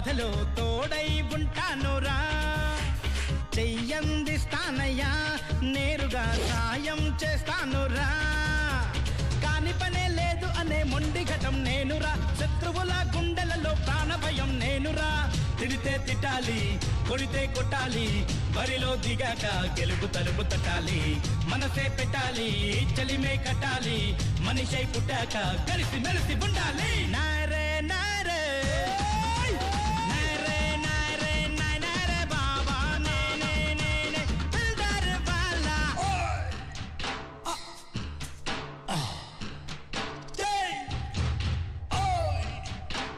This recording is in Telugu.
బాధలో తోడై ఉంటానురా, చెయ్యందిస్తానయ్యా, నేరుగా సాయం చేస్తానురా. కాని పనే లేదు అనే మొండి ఘటం నేనురా, శత్రువుల గుండెలలో ప్రాణభయం నేనురా. తిడితే తిట్టాలి, కొడితే కొట్టాలి, బరిలో దిగాక గెలుపు తలుపు తట్టాలి. మనసే పెట్టాలి, చలిమే కట్టాలి, మనిషై పుట్టాక కలిసి మెలిసి ఉండాలి. నా